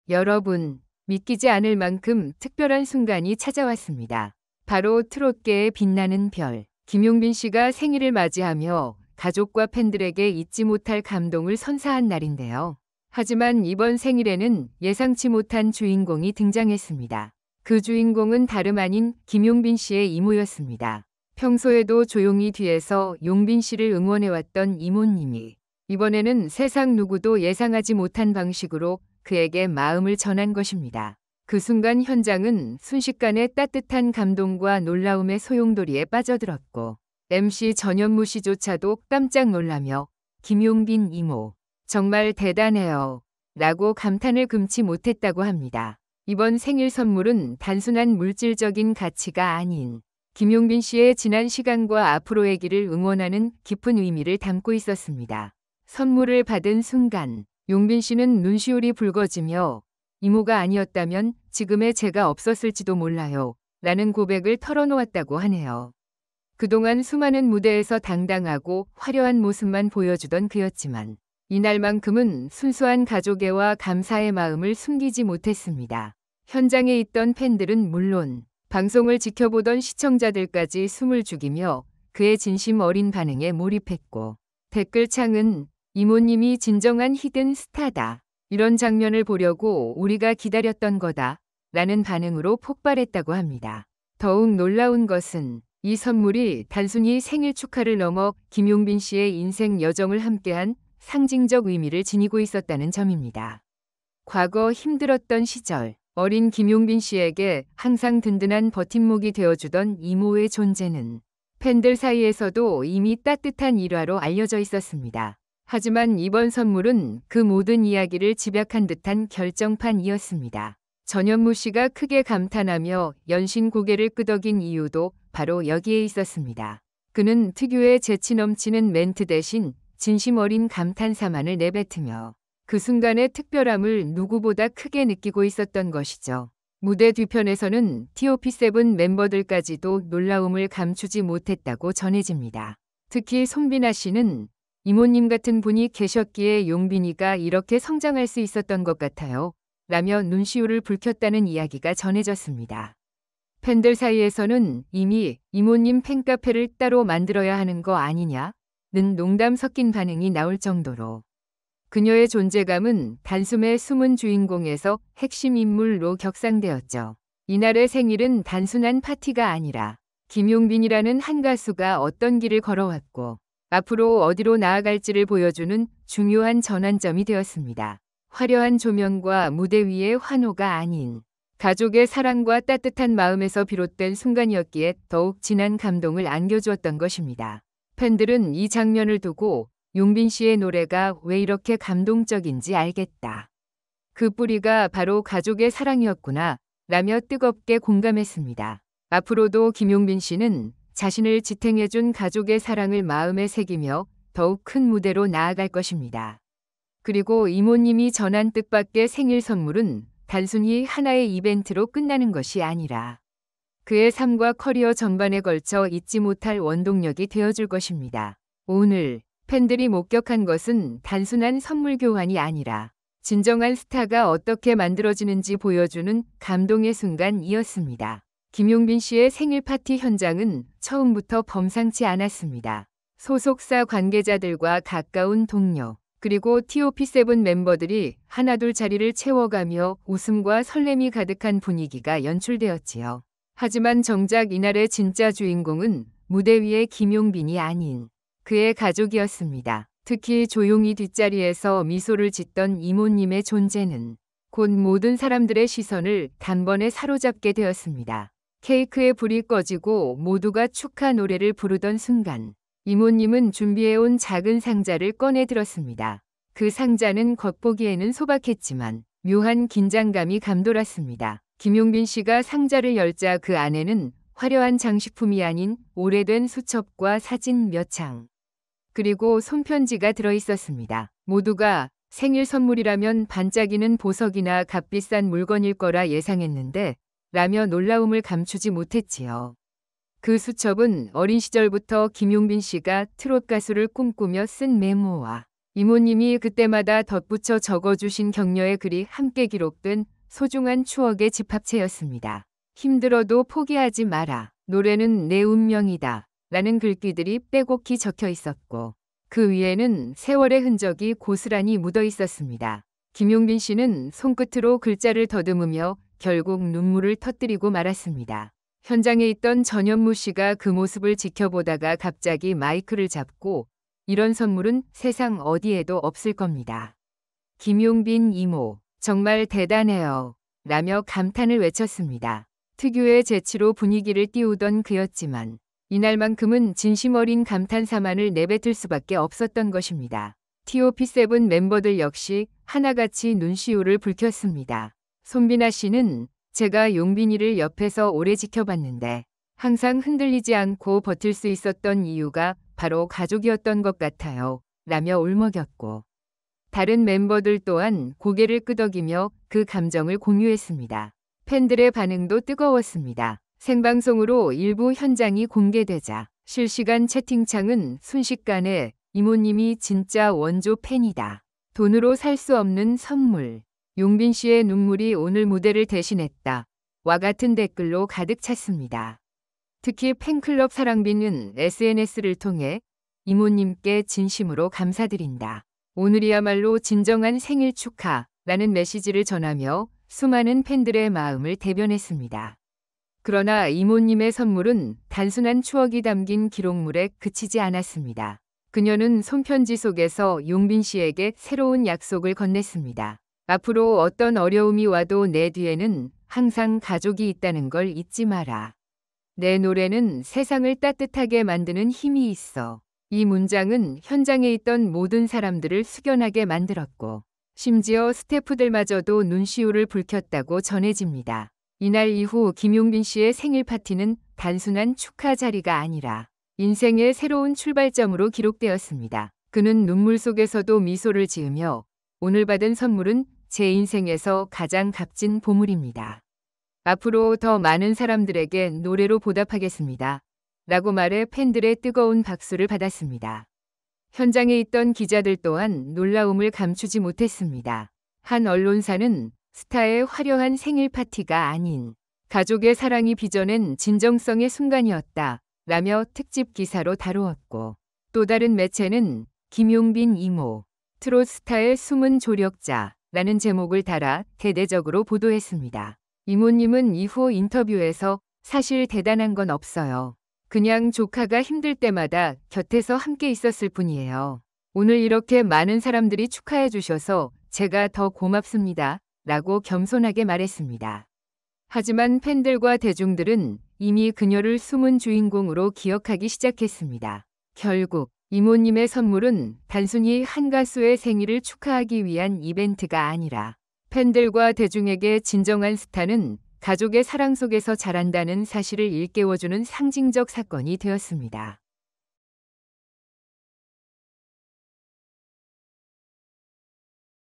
여러분, 믿기지 않을 만큼 특별한 순간이 찾아왔습니다. 바로 트롯계의 빛나는 별, 김용빈 씨가 생일을 맞이하며 가족과 팬들에게 잊지 못할 감동을 선사한 날인데요. 하지만 이번 생일에는 예상치 못한 주인공이 등장했습니다. 그 주인공은 다름 아닌 김용빈 씨의 이모였습니다. 평소에도 조용히 뒤에서 용빈 씨를 응원해왔던 이모님이 이번에는 세상 누구도 예상하지 못한 방식으로 그에게 마음을 전한 것입니다. 그 순간 현장은 순식간에 따뜻한 감동과 놀라움의 소용돌이에 빠져들었고 MC 전현무 씨조차도 깜짝 놀라며 김용빈 이모, 정말 대단해요 라고 감탄을 금치 못했다고 합니다. 이번 생일 선물은 단순한 물질적인 가치가 아닌 김용빈 씨의 지난 시간과 앞으로의 길을 응원하는 깊은 의미를 담고 있었습니다. 선물을 받은 순간 용빈 씨는 눈시울이 붉어지며 이모가 아니었다면 지금의 제가 없었을지도 몰라요 라는 고백을 털어놓았다고 하네요. 그동안 수많은 무대에서 당당하고 화려한 모습만 보여주던 그였지만 이날만큼은 순수한 가족애와 감사의 마음을 숨기지 못했습니다. 현장에 있던 팬들은 물론 방송을 지켜보던 시청자들까지 숨을 죽이며 그의 진심 어린 반응에 몰입했고 댓글창은 이모님이 진정한 히든 스타다. 이런 장면을 보려고 우리가 기다렸던 거다. 라는 반응으로 폭발했다고 합니다. 더욱 놀라운 것은 이 선물이 단순히 생일 축하를 넘어 김용빈 씨의 인생 여정을 함께한 상징적 의미를 지니고 있었다는 점입니다. 과거 힘들었던 시절, 어린 김용빈 씨에게 항상 든든한 버팀목이 되어주던 이모의 존재는 팬들 사이에서도 이미 따뜻한 일화로 알려져 있었습니다. 하지만 이번 선물은 그 모든 이야기를 집약한 듯한 결정판이었습니다. 전현무 씨가 크게 감탄하며 연신 고개를 끄덕인 이유도 바로 여기에 있었습니다. 그는 특유의 재치 넘치는 멘트 대신 진심 어린 감탄사만을 내뱉으며 그 순간의 특별함을 누구보다 크게 느끼고 있었던 것이죠. 무대 뒤편에서는 TOP7 멤버들까지도 놀라움을 감추지 못했다고 전해집니다. 특히 송빈아 씨는 이모님 같은 분이 계셨기에 용빈이가 이렇게 성장할 수 있었던 것 같아요. 라며 눈시울을 붉혔다는 이야기가 전해졌습니다. 팬들 사이에서는 이미 이모님 팬카페를 따로 만들어야 하는 거 아니냐는 농담 섞인 반응이 나올 정도로 그녀의 존재감은 단숨에 숨은 주인공에서 핵심 인물로 격상되었죠. 이날의 생일은 단순한 파티가 아니라 김용빈이라는 한 가수가 어떤 길을 걸어왔고 앞으로 어디로 나아갈지를 보여주는 중요한 전환점이 되었습니다. 화려한 조명과 무대 위의 환호가 아닌 가족의 사랑과 따뜻한 마음에서 비롯된 순간이었기에 더욱 진한 감동을 안겨주었던 것입니다. 팬들은 이 장면을 두고 용빈 씨의 노래가 왜 이렇게 감동적인지 알겠다. 그 뿌리가 바로 가족의 사랑이었구나 라며 뜨겁게 공감했습니다. 앞으로도 김용빈 씨는 자신을 지탱해준 가족의 사랑을 마음에 새기며 더욱 큰 무대로 나아갈 것입니다. 그리고 이모님이 전한 뜻밖의 생일 선물은 단순히 하나의 이벤트로 끝나는 것이 아니라 그의 삶과 커리어 전반에 걸쳐 잊지 못할 원동력이 되어줄 것입니다. 오늘 팬들이 목격한 것은 단순한 선물 교환이 아니라 진정한 스타가 어떻게 만들어지는지 보여주는 감동의 순간이었습니다. 김용빈 씨의 생일 파티 현장은 처음부터 범상치 않았습니다. 소속사 관계자들과 가까운 동료, 그리고 TOP7 멤버들이 하나둘 자리를 채워가며 웃음과 설렘이 가득한 분위기가 연출되었지요. 하지만 정작 이날의 진짜 주인공은 무대 위의 김용빈이 아닌 그의 가족이었습니다. 특히 조용히 뒷자리에서 미소를 짓던 이모님의 존재는 곧 모든 사람들의 시선을 단번에 사로잡게 되었습니다. 케이크의 불이 꺼지고 모두가 축하 노래를 부르던 순간 이모님은 준비해온 작은 상자를 꺼내 들었습니다. 그 상자는 겉보기에는 소박했지만 묘한 긴장감이 감돌았습니다. 김용빈 씨가 상자를 열자 그 안에는 화려한 장식품이 아닌 오래된 수첩과 사진 몇 장, 그리고 손편지가 들어있었습니다. 모두가 생일 선물이라면 반짝이는 보석이나 값비싼 물건일 거라 예상했는데 라며 놀라움을 감추지 못했지요. 그 수첩은 어린 시절부터 김용빈 씨가 트롯 가수를 꿈꾸며 쓴 메모와 이모님이 그때마다 덧붙여 적어주신 격려의 글이 함께 기록된 소중한 추억의 집합체였습니다. 힘들어도 포기하지 마라. 노래는 내 운명이다. 라는 글귀들이 빼곡히 적혀 있었고 그 위에는 세월의 흔적이 고스란히 묻어 있었습니다. 김용빈 씨는 손끝으로 글자를 더듬으며 결국 눈물을 터뜨리고 말았습니다. 현장에 있던 전현무 씨가 그 모습을 지켜보다가 갑자기 마이크를 잡고 이런 선물은 세상 어디에도 없을 겁니다. 김용빈 이모, 정말 대단해요. 라며 감탄을 외쳤습니다. 특유의 재치로 분위기를 띄우던 그였지만 이날만큼은 진심 어린 감탄사만을 내뱉을 수밖에 없었던 것입니다. TOP7 멤버들 역시 하나같이 눈시울을 붉혔습니다. 손비나 씨는 제가 용빈이를 옆에서 오래 지켜봤는데 항상 흔들리지 않고 버틸 수 있었던 이유가 바로 가족이었던 것 같아요. 라며 울먹였고 다른 멤버들 또한 고개를 끄덕이며 그 감정을 공유했습니다. 팬들의 반응도 뜨거웠습니다. 생방송으로 일부 현장이 공개되자 실시간 채팅창은 순식간에 이모님이 진짜 원조 팬이다. 돈으로 살 수 없는 선물. 용빈 씨의 눈물이 오늘 무대를 대신했다. 와 같은 댓글로 가득 찼습니다. 특히 팬클럽 사랑비는 SNS를 통해 이모님께 진심으로 감사드린다. 오늘이야말로 진정한 생일 축하라는 메시지를 전하며 수많은 팬들의 마음을 대변했습니다. 그러나 이모님의 선물은 단순한 추억이 담긴 기록물에 그치지 않았습니다. 그녀는 손편지 속에서 용빈 씨에게 새로운 약속을 건넸습니다. 앞으로 어떤 어려움이 와도 내 뒤에는 항상 가족이 있다는 걸 잊지 마라. 내 노래는 세상을 따뜻하게 만드는 힘이 있어. 이 문장은 현장에 있던 모든 사람들을 숙연하게 만들었고 심지어 스태프들마저도 눈시울을 붉혔다고 전해집니다. 이날 이후 김용빈 씨의 생일 파티는 단순한 축하 자리가 아니라 인생의 새로운 출발점으로 기록되었습니다. 그는 눈물 속에서도 미소를 지으며 오늘 받은 선물은 제 인생에서 가장 값진 보물입니다. 앞으로 더 많은 사람들에게 노래로 보답하겠습니다. 라고 말해 팬들의 뜨거운 박수를 받았습니다. 현장에 있던 기자들 또한 놀라움을 감추지 못했습니다. 한 언론사는 스타의 화려한 생일 파티가 아닌 가족의 사랑이 빚어낸 진정성의 순간이었다. 라며 특집 기사로 다루었고 또 다른 매체는 김용빈 이모, 트롯 스타의 숨은 조력자 라는 제목을 달아 대대적으로 보도했습니다. 이모님은 이후 인터뷰에서 사실 대단한 건 없어요. 그냥 조카가 힘들 때마다 곁에서 함께 있었을 뿐이에요. 오늘 이렇게 많은 사람들이 축하해 주셔서 제가 더 고맙습니다. 라고 겸손하게 말했습니다. 하지만 팬들과 대중들은 이미 그녀를 숨은 주인공으로 기억하기 시작했습니다. 결국 이모님의 선물은 단순히 한 가수의 생일을 축하하기 위한 이벤트가 아니라 팬들과 대중에게 진정한 스타는 가족의 사랑 속에서 자란다는 사실을 일깨워주는 상징적 사건이 되었습니다.